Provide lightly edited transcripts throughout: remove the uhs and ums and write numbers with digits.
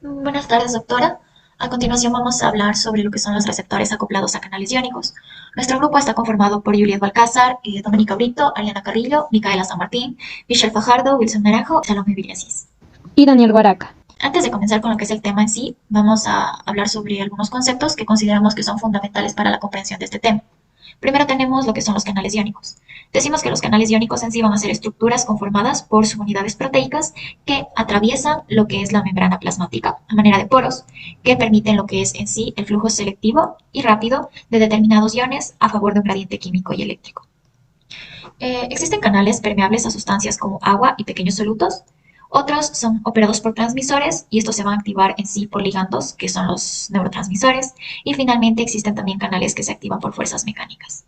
Buenas tardes, doctora. A continuación vamos a hablar sobre lo que son los receptores acoplados a canales iónicos. Nuestro grupo está conformado por Juliet Balcázar, Doménica Brito, Ariana Carrillo, Micaela San Martín, Michelle Fajardo, Wilson Naranjo y Salomé Viriasis. Y Daniel Guaraca. Antes de comenzar con lo que es el tema en sí, vamos a hablar sobre algunos conceptos que consideramos que son fundamentales para la comprensión de este tema. Primero tenemos lo que son los canales iónicos. Decimos que los canales iónicos en sí van a ser estructuras conformadas por subunidades proteicas que atraviesan lo que es la membrana plasmática a manera de poros, que permiten lo que es en sí el flujo selectivo y rápido de determinados iones a favor de un gradiente químico y eléctrico. Existen canales permeables a sustancias como agua y pequeños solutos. Otros son operados por transmisores y estos se van a activar en sí por ligandos, que son los neurotransmisores. Y finalmente existen también canales que se activan por fuerzas mecánicas.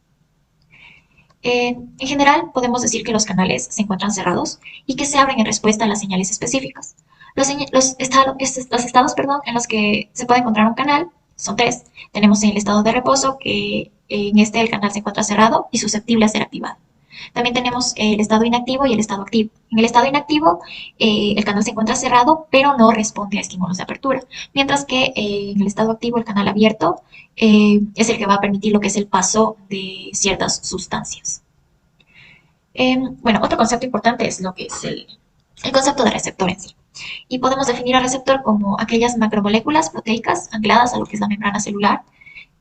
En general, podemos decir que los canales se encuentran cerrados y que se abren en respuesta a las señales específicas. Los estados en los que se puede encontrar un canal son tres. Tenemos el estado de reposo, que en este el canal se encuentra cerrado y susceptible a ser activado. También tenemos el estado inactivo y el estado activo. En el estado inactivo, el canal se encuentra cerrado, pero no responde a estímulos de apertura. Mientras que en el estado activo, el canal abierto es el que va a permitir lo que es el paso de ciertas sustancias. Bueno, otro concepto importante es lo que es el concepto de receptor en sí. Y podemos definir al receptor como aquellas macromoléculas proteicas ancladas a lo que es la membrana celular,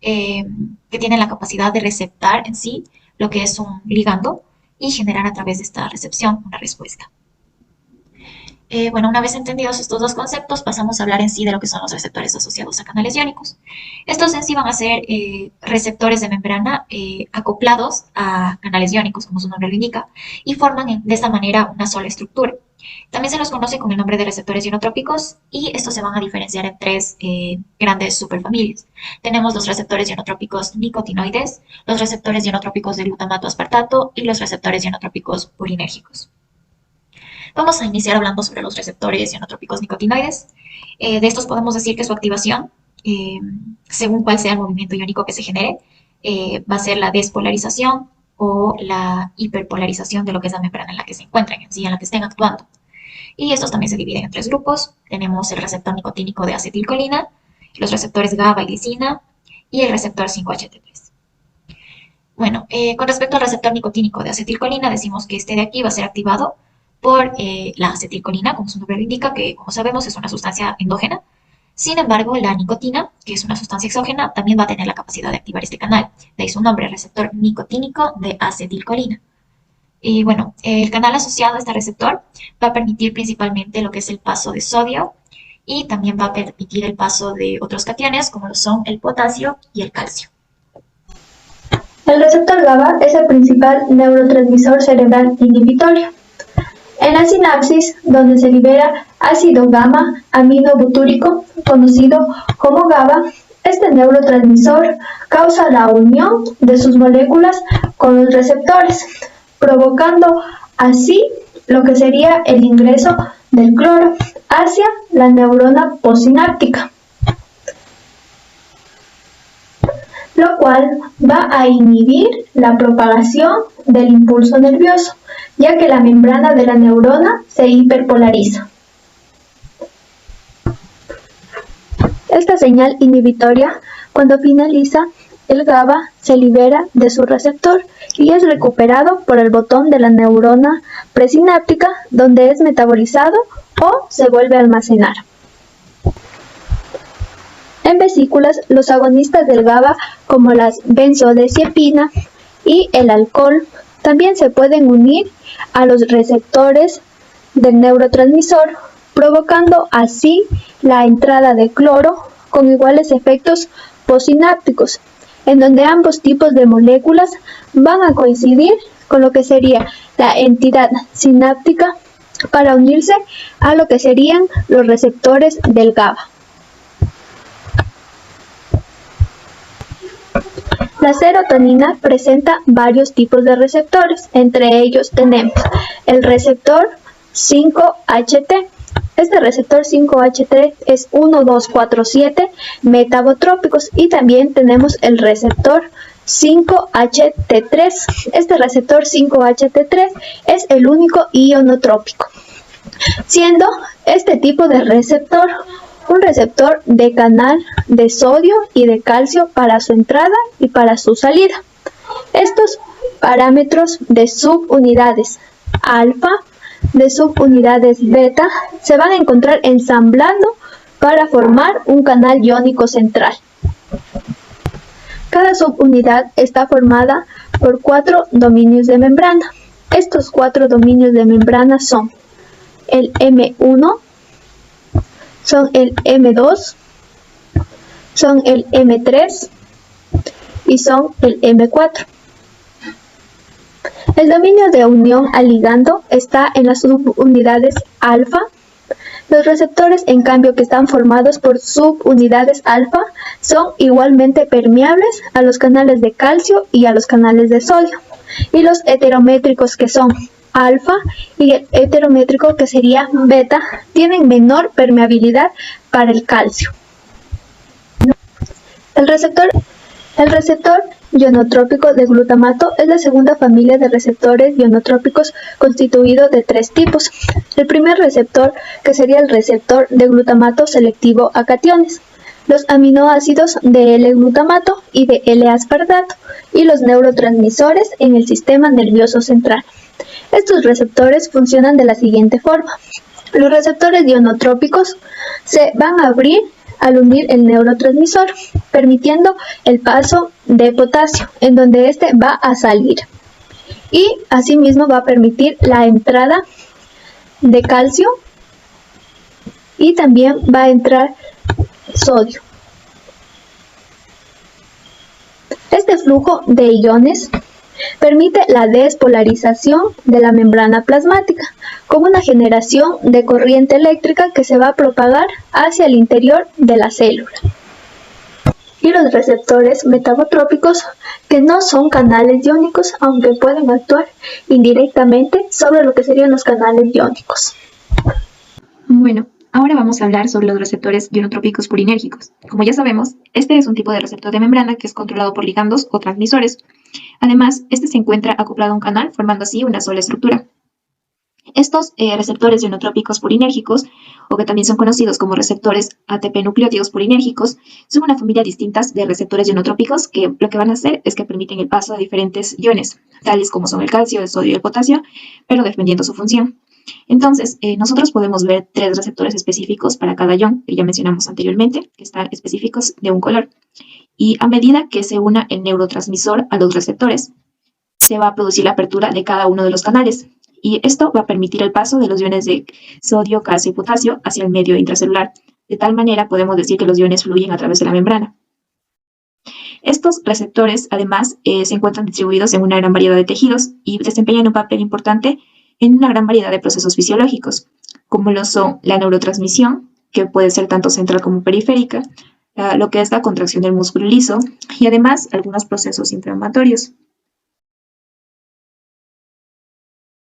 que tienen la capacidad de receptar en sí lo que es un ligando y generar a través de esta recepción una respuesta. Bueno, una vez entendidos estos dos conceptos, pasamos a hablar en sí de lo que son los receptores asociados a canales iónicos. Estos en sí van a ser receptores de membrana acoplados a canales iónicos, como su nombre lo indica, y forman de esta manera una sola estructura. También se los conoce con el nombre de receptores ionotrópicos y estos se van a diferenciar en tres grandes superfamilias. Tenemos los receptores ionotrópicos nicotinoides, los receptores ionotrópicos de glutamato aspartato y los receptores ionotrópicos purinérgicos. Vamos a iniciar hablando sobre los receptores ionotrópicos nicotinoides. De estos podemos decir que su activación, según cuál sea el movimiento iónico que se genere, va a ser la despolarización o la hiperpolarización de lo que es la membrana en la que se encuentren, en sí, en la que estén actuando. Y estos también se dividen en tres grupos. Tenemos el receptor nicotínico de acetilcolina, los receptores GABA y glicina y el receptor 5-HT3. Bueno, con respecto al receptor nicotínico de acetilcolina, decimos que este de aquí va a ser activado por la acetilcolina, como su nombre lo indica, que como sabemos es una sustancia endógena. Sin embargo, la nicotina, que es una sustancia exógena, también va a tener la capacidad de activar este canal. De ahí su nombre, receptor nicotínico de acetilcolina. Y bueno, el canal asociado a este receptor va a permitir principalmente lo que es el paso de sodio y también va a permitir el paso de otros cationes como lo son el potasio y el calcio. El receptor GABA es el principal neurotransmisor cerebral inhibitorio. En la sinapsis, donde se libera ácido gamma aminobutúrico, conocido como GABA, este neurotransmisor causa la unión de sus moléculas con los receptores, provocando así lo que sería el ingreso del cloro hacia la neurona postsináptica, lo cual va a inhibir la propagación del impulso nervioso, ya que la membrana de la neurona se hiperpolariza. Esta señal inhibitoria, cuando finaliza, el GABA se libera de su receptor y es recuperado por el botón de la neurona presináptica, donde es metabolizado o se vuelve a almacenar. En vesículas, los agonistas del GABA, como las benzodiazepina y el alcohol, también se pueden unir a los receptores del neurotransmisor, provocando así la entrada de cloro con iguales efectos postsinápticos, en donde ambos tipos de moléculas van a coincidir con lo que sería la entidad sináptica para unirse a lo que serían los receptores del GABA. La serotonina presenta varios tipos de receptores, entre ellos tenemos el receptor 5-HT. Este receptor 5-HT es 1, 2, 4, 7 metabotrópicos y también tenemos el receptor 5-HT3. Este receptor 5-HT3 es el único ionotrópico, siendo este tipo de receptor un receptor de canal de sodio y de calcio para su entrada y para su salida. Estos parámetros de subunidades alfa, de subunidades beta, se van a encontrar ensamblando para formar un canal iónico central. Cada subunidad está formada por 4 dominios de membrana. Estos 4 dominios de membrana son el M1, son el M2, son el M3 y son el M4. El dominio de unión al ligando está en las subunidades alfa. Los receptores, en cambio, que están formados por subunidades alfa, son igualmente permeables a los canales de calcio y a los canales de sodio. Y los heterométricos, que son alfa, y el heterométrico, que sería beta, tienen menor permeabilidad para el calcio. El receptor ionotrópico de glutamato es la segunda familia de receptores ionotrópicos constituido de 3 tipos. El primer receptor, que sería el receptor de glutamato selectivo a cationes, los aminoácidos de L-glutamato y de L-aspartato, y los neurotransmisores en el sistema nervioso central. Estos receptores funcionan de la siguiente forma. Los receptores ionotrópicos se van a abrir al unir el neurotransmisor, permitiendo el paso de potasio, en donde éste va a salir. Y asimismo va a permitir la entrada de calcio y también va a entrar sodio. Este flujo de iones permite la despolarización de la membrana plasmática, con una generación de corriente eléctrica que se va a propagar hacia el interior de la célula. Y los receptores metabotrópicos, que no son canales iónicos, aunque pueden actuar indirectamente sobre lo que serían los canales iónicos. Bueno, ahora vamos a hablar sobre los receptores ionotrópicos purinérgicos. Como ya sabemos, este es un tipo de receptor de membrana que es controlado por ligandos o transmisores. Además, este se encuentra acoplado a un canal, formando así una sola estructura. Estos receptores ionotrópicos purinérgicos, o que también son conocidos como receptores ATP nucleótidos purinérgicos, son una familia distinta de receptores ionotrópicos que lo que van a hacer es que permiten el paso de diferentes iones, tales como son el calcio, el sodio y el potasio, pero dependiendo su función. Entonces, nosotros podemos ver 3 receptores específicos para cada ion, que ya mencionamos anteriormente, que están específicos de un color. Y a medida que se una el neurotransmisor a los receptores, se va a producir la apertura de cada uno de los canales. Y esto va a permitir el paso de los iones de sodio, calcio y potasio hacia el medio intracelular. De tal manera podemos decir que los iones fluyen a través de la membrana. Estos receptores, además, se encuentran distribuidos en una gran variedad de tejidos y desempeñan un papel importante en una gran variedad de procesos fisiológicos, como lo son la neurotransmisión, que puede ser tanto central como periférica, lo que es la contracción del músculo liso y además algunos procesos inflamatorios.